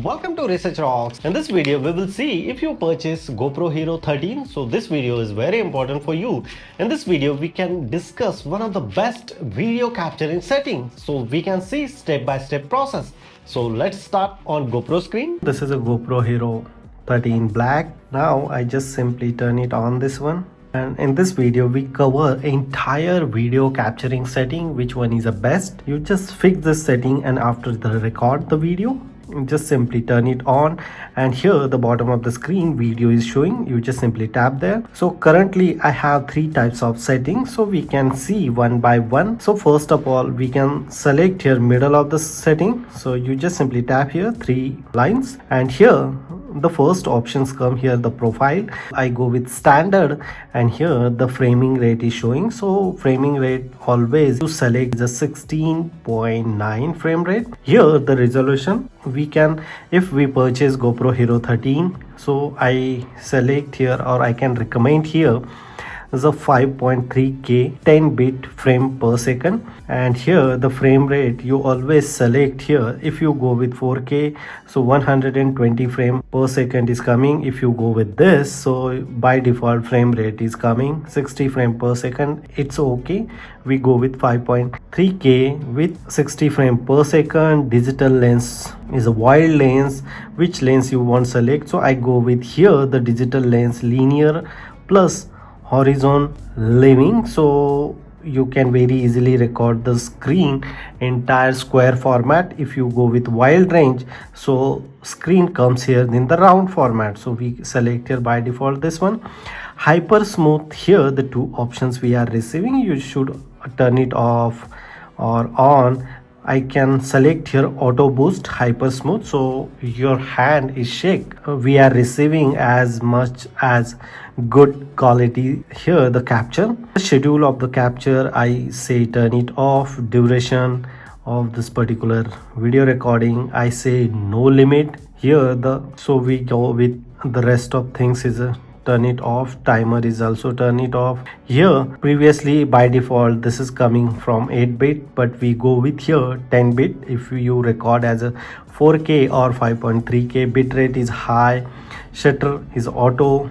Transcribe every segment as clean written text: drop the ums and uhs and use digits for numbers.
Welcome to Research Rocks. In this video, we will see if you purchase GoPro Hero 13. So this video is very important for you. In this video, we can discuss one of the best video capturing settings. So we can see step-by-step process. So let's start on GoPro screen. This is a GoPro Hero 13 Black. Now I just simply turn it on this one. And in this video, we cover entire video capturing setting. Which one is the best? You just fix this setting and after the record the video, just simply turn it on, and here the bottom of the screen video is showing. You just simply tap there. So currently I have three types of settings, so we can see one by one. So first of all, we can select here middle of the setting. So you just simply tap here three lines, and here the first options come here, the profile. I go with standard, and here the framing rate is showing. So framing rate, always you select the 16.9 frame rate. Here the resolution, we can, if we purchase GoPro Hero 13, so I select here, or I can recommend here the 5.3K 10-bit frame per second. And here the frame rate, you always select here. If you go with 4K, so 120 frame per second is coming. If you go with this, so by default frame rate is coming 60 frame per second. It's okay. We go with 5.3K with 60 frame per second. Digital lens is a wide lens. Which lens you want select? So I go with here the digital lens linear plus horizon living, so you can very easily record the screen entire square format. If you go with wide range, so screen comes here in the round format. So we select here by default this one. Hyper smooth, here the two options we are receiving. You should turn it off or on. I can select here auto boost hyper smooth, so your hand is shake. We are receiving as much as good quality here the capture. The schedule of the capture, I say turn it off. Duration of this particular video recording, I say no limit. Here so we go with the rest of things is turn it off. Timer is also turn it off. Here previously by default this is coming from 8-bit, but we go with here 10-bit. If you record as a 4K or 5.3K, bitrate is high, shutter is auto,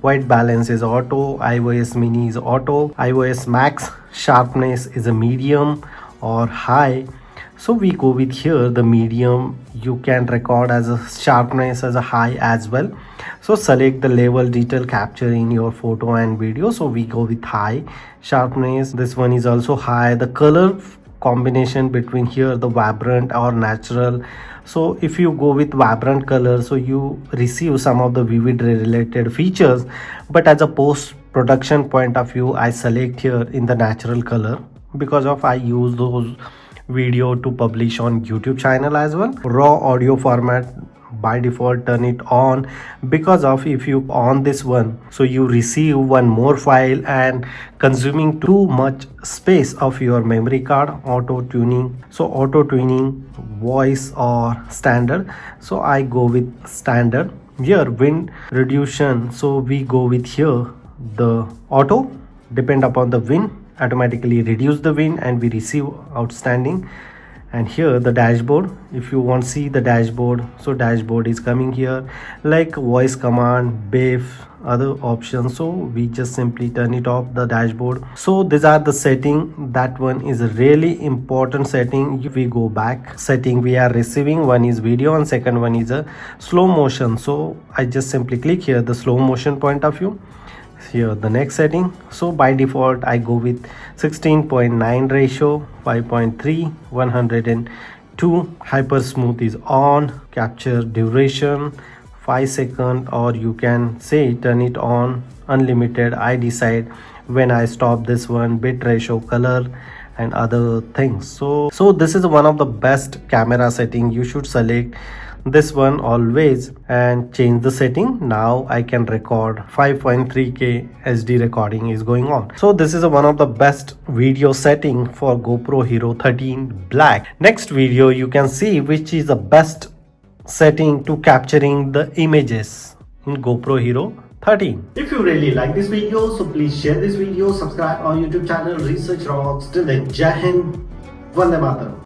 white balance is auto, iOS mini is auto, iOS max sharpness is a medium or high. So we go with here the medium. You can record as a sharpness as a high as well. So select the level detail capture in your photo and video. So we go with high sharpness. This one is also high. The color combination between here the vibrant or natural. So if you go with vibrant color, so you receive some of the vivid related features, but as a post production point of view, I select here in the natural color because of I use those video to publish on YouTube channel as well. Raw audio format, by default turn it on, because of if you on this one, so you receive one more file and consuming too much space of your memory card. Auto tuning, so auto tuning voice or standard, so I go with standard. Here wind reduction, so we go with here the auto, depend upon the wind, automatically reduce the wind and we receive outstanding. And here the dashboard, if you want to see the dashboard, so dashboard is coming here like voice command, BIF, other options. So we just simply turn it off the dashboard. So these are the setting. That one is a really important setting. If we go back setting we are receiving, one is video and second one is a slow motion. So I just simply click here the slow motion point of view. Here the next setting, so by default I go with 16.9 ratio, 5.3, 102. Hyper smooth is on. Capture duration 5 seconds, or you can say turn it on unlimited. I decide when I stop this one. Bit ratio, color and other things. So this is one of the best camera setting. You should select this one always and change the setting. Now I can record 5.3K HD recording is going on. So this is one of the best video setting for GoPro Hero 13 Black. Next video you can see which is the best setting to capturing the images in GoPro Hero 13. If you really like this video, so please share this video, subscribe our YouTube channel Research Rocks. Till then, Jai Hind, Vande Mataram.